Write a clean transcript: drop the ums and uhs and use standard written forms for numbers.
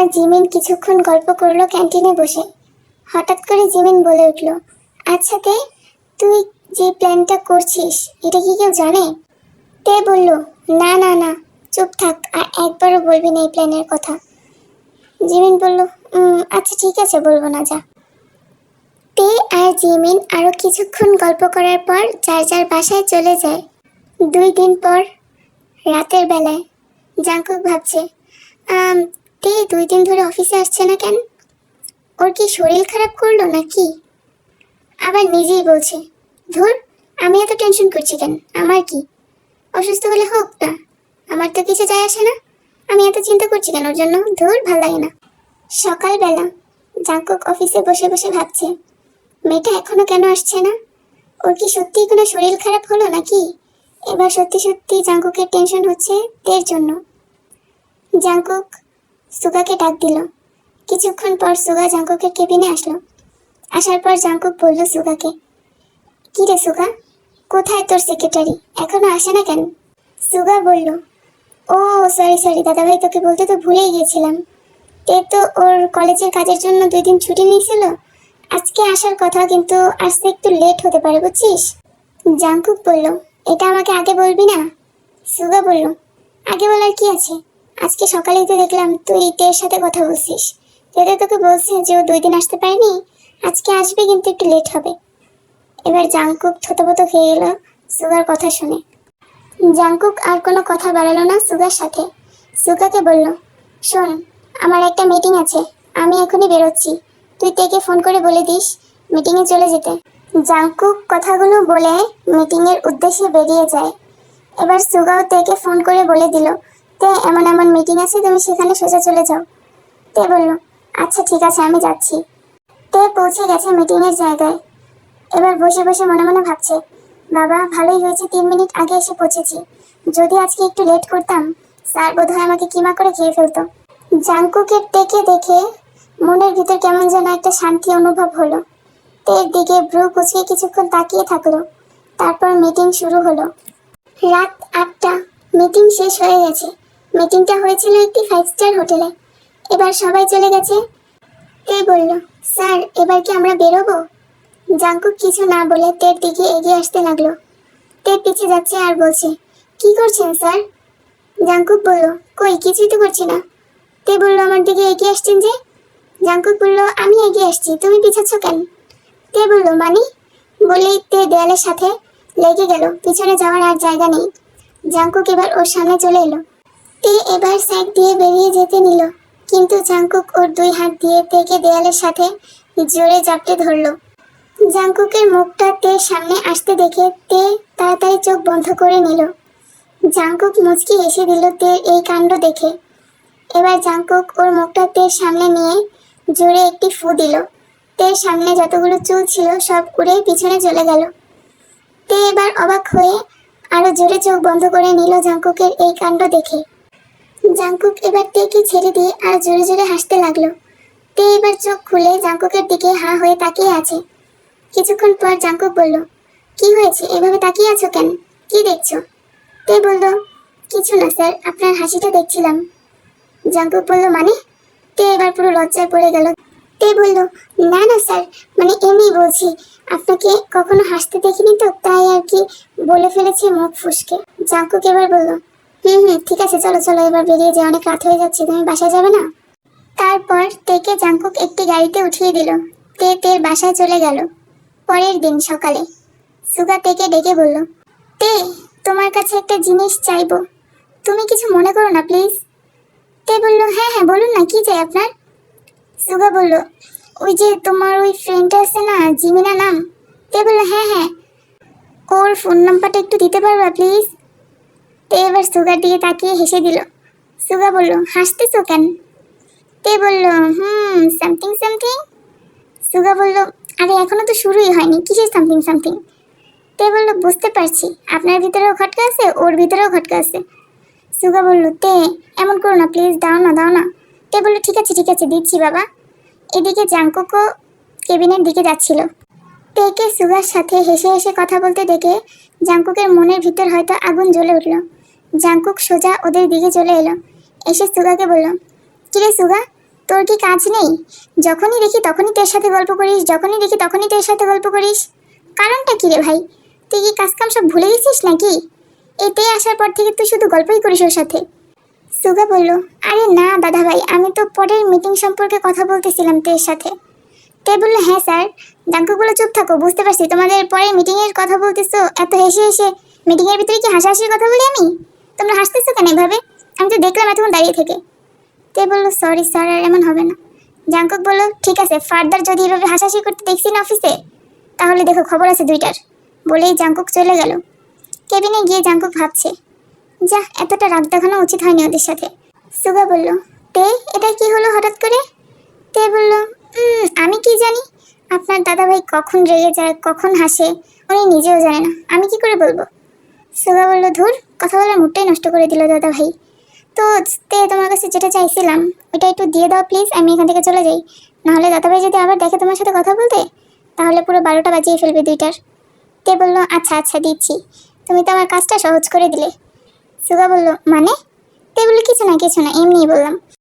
আর Jimin কিছুক্ষণ গল্প করলো ক্যান্টিনে বসে। হঠাৎ করে জিমিন বলে উঠল, আচ্ছা তে, তুই যে প্ল্যানটা করছিস এটা কি কেউ জানে? তে বলল, না না না, চুপ থাক আর একবারও বলবি না এই প্ল্যানের কথা। জিমিন বলল, আচ্ছা ঠিক আছে, বলবো না, যা। তে আর জিমিন আরো কিছুক্ষণ গল্প করার পর যার যার বাসায় চলে যায়। 2 দিন পর রাতের বেলায় জাংকুক ভাবছে, তে 2 দিন ধরে অফিসে আসছে না কেন? ওর কি শরীর খারাপ করলো নাকি? আবার নিজেই বলছে, ধুর, আমি এত টেনশন করছি কেন, আমার কি, অসুস্থ হলে হোক না, আমার তো কিছু যায় আসে না, আমি এত চিন্তা করছি কেন ওর জন্য, ধুর, ভাল লাগে না। সকালবেলা জাংকুক অফিসে বসে বসে ভাবছে, মেয়েটা এখনো কেন আসছে না? ওর কি সত্যিই কোনো শরীর খারাপ হলো নাকি? এবার সত্যি সত্যি জাংকুকের টেনশন হচ্ছে এর জন্য। জাংকুক সুগাকে ডাক দিল। কিছুক্ষণ পর সুগা জাংকুকের কেবিনে আসলো। আসার পর জাংকুক বলল সুগাকে, কি রে সুগা, কোথায় তোর সেক্রেটারি, এখনো আসে না কেন? সুগা বলল, ও সরি সরি দাদাভাই, তোকে বলতে তো ভুলেই গিয়েছিলাম। তে তো ওর কলেজের কাজের জন্য 2 দিন ছুটি নিয়েছিল, আজকে আসার কথা, কিন্তু আসতে একটু লেট হতে পারে, বুঝছিস? জাংকুক বলল, এটা আমাকে আগে বলবি না? সুগা বলল, আগে বলার কি আছে, আজকে সকালেই তো দেখলাম তুই তের সাথে কথা বলছিস, তেতে তোকে বলছে যে ও 2 দিন আসতে পারেনি, আজকে আসবে কিন্তু একটু লেট হবে। এবার জাংকুক থতমত খেয়ে গেল সুগার কথা শুনে। জাংকুক আর কোনো কথা বাড়ালো না সুগার সাথে। সুগাকে বলল, শোন, আমার একটা মিটিং আছে, আমি এখনই বেরোচ্ছি, তুই তেকে ফোন করে বলে দিস মিটিংয়ে চলে যেতে। জাংকুক কথাগুলো বলে মিটিংয়ের উদ্দেশ্যে বেরিয়ে যায়। এবার সুগাও তেকে ফোন করে বলে দিল, তে এমন এমন মিটিং আছে, তুমি সেখানে সোজা চলে যাও। তে বলল, আচ্ছা ঠিক আছে, আমি যাচ্ছি। তে পৌঁছে গেছে মিটিংয়ের জায়গায়। এবার বসে বসে মনে মনে ভাবছে, বাবা ভালোই হয়েছে 3 মিনিট আগে এসে পৌঁছেছি, যদি আজকে একটু লেট করতাম স্যার বোধহয় আমাকে কিমা করে খেয়ে ফেলতো। জাংকুকের তেকে দেখে মনের ভিতর কেমন যেন একটা শান্তি অনুভব হলো। তের দিকে ভ্রু কুচকে কিছুক্ষণ তাকিয়ে থাকলো। তারপর মিটিং শুরু হলো। রাত 8টা, মিটিং শেষ হয়ে গেছে। মিটিংটা হয়েছিল একটি 5 স্টার হোটেলে। এবার সবাই চলে গেছে। তে বলল, স্যার এবার কি আমরা বেরোবো? জাংকুক কিছু না বলে তের দিকে এগিয়ে আসতে লাগলো। তে পিছে যাচ্ছে আর বলছে, কি করছেন স্যার? জাংকুক বলল, কই কিছুই তো করছি না। তে বলল, আমার দিকে এগিয়ে আসছেন যে? জাংকুক বলল, আমি এগিয়ে আসছি, তুমি পিছাচ্ছ কেন? তে বলল, মানে? বলেই তে দেয়ালের সাথে লেগে গেল, পিছনে যাওয়ার আর জায়গা নেই। জাংকুক এবার ওর সামনে চলে এলো। তে এবার সাইড দিয়ে বেরিয়ে যেতে নিল, কিন্তু জাংকুক ওর 2 হাত দিয়ে তেকে দেয়ালের সাথে জোরে জাপটে ধরলো। জাংকুকের মুখটা তের সামনে আসতে দেখে তে তাড়াতাড়ি চোখ বন্ধ করে নিল। জাংকুক মুচকি হেসে দিল তের এই কাণ্ড দেখে। এবার জাংকুক ওর মুখটা তের সামনে নিয়ে জোরে একটি ফু দিল। তের সামনে যতগুলো চুল ছিল সব উড়ে পিছনে চলে গেল। তে এবার অবাক হয়ে আরো জোরে চোখ বন্ধ করে নিল জাংকুকের এই কাণ্ড দেখে। জাংকুক এবার তেকে ছেড়ে দিয়ে আর জোরে জোরে হাসতে লাগলো। তে এবার চোখ খুলে জাংকুকের দিকে হা হয়ে তাকিয়ে আছে। কিছুক্ষণ পর জাংকুক বলল, কি হয়েছে, এভাবে তাকিয়ে আছো কেন, কি দেখছো? তে বলল, কিছু না স্যার, আপনার হাসিটা দেখছিলাম। জাংকুক বলল, মানে? তে এবার পুরো লজ্জায় পড়ে গেল। তে বলল, না না স্যার, মানে এমনি বলছি, আপনাকে কখনো হাসতে দেখিনি তো, তাই আর কি বলে ফেলেছি মুখ ফুসকে। জাংকুক এবার বলল, ঠিক আছে, চলো চলো এবার বেরিয়ে যাও, অনেক রাত হয়ে যাচ্ছে, তুমি বাসায় যাবে না? তারপর তেকে জাংকুক একটি গাড়িতে উঠিয়ে দিল। তে তের বাসায় চলে গেল। পরের দিন সকালে সুগা তেকে ডেকে বলল, তে, তোমার কাছে একটা জিনিস চাইবো, তুমি কিছু মনে করো না প্লিজ। তে বলল, হ্যাঁ হ্যাঁ বলুন না, কি চাই আপনার? সুগা বলল, ওই যে তোমার ওই ফ্রেন্ডটা আছে না, জিমিনা নাম। তে বলল, হ্যাঁ হ্যাঁ, ওর ফোন নাম্বারটা একটু দিতে পারবা প্লিজ? তে এবার সুগার দিকে তাকিয়ে হেসে দিল। সুগা বলল, হাসতেছো কেন? তে বলল, সামথিং সামথিং। সুগা বলল, আরে এখনো তো শুরুই হয়নি, কিসের সামথিং সামথিং? তে বলল, বুঝতে পারছি, আপনার ভিতরেও খটকা আছে, ওর ভিতরেও খটকা আছে। সুগা বলল, তে এমন করো না প্লিজ, দাও না দাও না। তে বলল, ঠিক আছে ঠিক আছে, দিচ্ছি বাবা। এদিকে জাংকুকও কেবিনের দিকে যাচ্ছিল। তেকে সুগার সাথে হেসে হেসে কথা বলতে দেখে জাংকুকের মনের ভিতর হয়তো আগুন জ্বলে উঠল। জাংকুক সোজা ওদের দিকে চলে এলো, এসে সুগাকে বলল, কিরে সুগা, তোর কি কাজ নেই? যখনই দেখি তখনই তোর সাথে গল্প করিস, যখনই দেখি তখনই তোর সাথে গল্প করিস। কারণটা কি রে ভাই? তুই কি কাজ কাম সব ভুলে গেছিস নাকি? এতে আসার পর থেকে তুই শুধু গল্পই করিস ওর সাথে। সুগা বলল, আরে না দাদা ভাই, আমি তো পরের মিটিং সম্পর্কে কথা বলতেছিলাম তোর সাথে। তে বললো, হ্যাঁ স্যার। জাঙ্কুকগুলো চুপ থাকো, বুঝতে পারছি তোমাদের পরে মিটিং এর কথা বলতেছো। এত হেসে হেসে মিটিং এর ভিতরে কি হাসাহাসির কথা বলি আমি? তোমরা হাসতেছো কেন এভাবে? আমি তো দেখলাম এতক্ষণ দাঁড়িয়ে থেকে। তে বললো, সরি স্যার, আর এমন হবে না। জাঙ্কুক বলল, ঠিক আছে, ফার্দার যদি এভাবে হাসাহাসি করতে দেখছি না অফিসে, তাহলে দেখো খবর আছে দুইটার। বলেই জাঙ্কুক চলে গেল। কেবিনে গিয়ে জাঙ্কুক ভাবছে, যা, এতটা রাগ দেখানো উচিত হয়নি ওদের সাথে। সুগা বলল, তে এটা কি হলো হঠাৎ করে? তে বলল, আমি কি জানি। আপনার দাদাভাই কখন রেগে যায়, কখন হাসে, উনি নিজেও জানে না, আমি কি করে বলবো। সুগা বলল, ধুর, কথা বলার মুডটাই নষ্ট করে দিল দাদাভাই। তো তে, তোমার কাছে যেটা চাইছিলাম ওইটা একটু দিয়ে দাও প্লিজ, আমি এখান থেকে চলে যাই। নাহলে দাদাভাই যদি আবার দেখে তোমার সাথে কথা বলতে, তাহলে পুরো 12টা বাজিয়ে ফেলবে দুইটার। তে বলল, আচ্ছা আচ্ছা দিচ্ছি, তুমি তো আমার কাজটা সহজ করে দিলে। সুগা বলল, মানে? তে বলল, কিছু না কিছু না, এমনিই বললাম।